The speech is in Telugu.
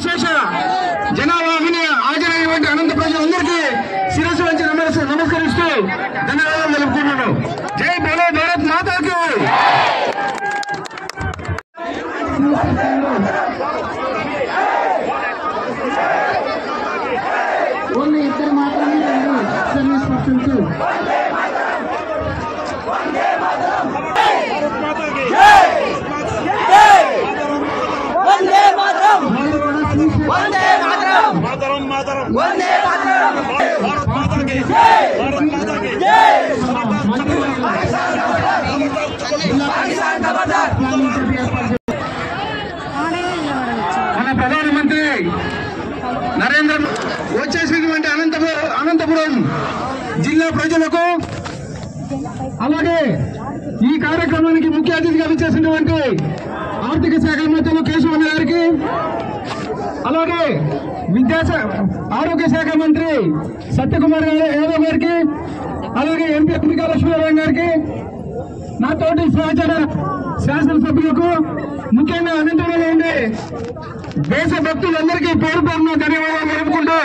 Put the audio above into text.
శేష జనావాహిని హాజరైనటువంటి అనంత ప్రజలందరికీ శిరస్సు వంచి నమస్కరిస్తూ ధన్యవాదాలు తెలుపుకుంటున్నాను. జై బోలో భారత్ మాతాకి. ఓన్లీ ఇద్దరు మాత్రమే సర్వీస్ పర్సన్స్. మన ప్రధానమంత్రి నరేంద్ర వచ్చేసినటువంటి అనంతపురం జిల్లా ప్రజలకు, అలాగే ఈ కార్యక్రమానికి ముఖ్య అతిథిగా విచ్చేసినటువంటి ఆర్థిక శాఖ మంత్రులు కేశవన్ గారికి, అలాగే ఆరోగ్య శాఖ మంత్రి సత్యకుమార్ యాదవ్ గారికి, అలాగే ఎంపీ అంబికా లక్ష్మీనారాయణ గారికి, నాతోటి సహచర శాసనసభ్యులకు, ముఖ్యంగా అనంతపురంలో ఉండే దేశ భక్తులందరికీ పేరు పేరున ధన్యవాదాలు తెలుపుకుంటూ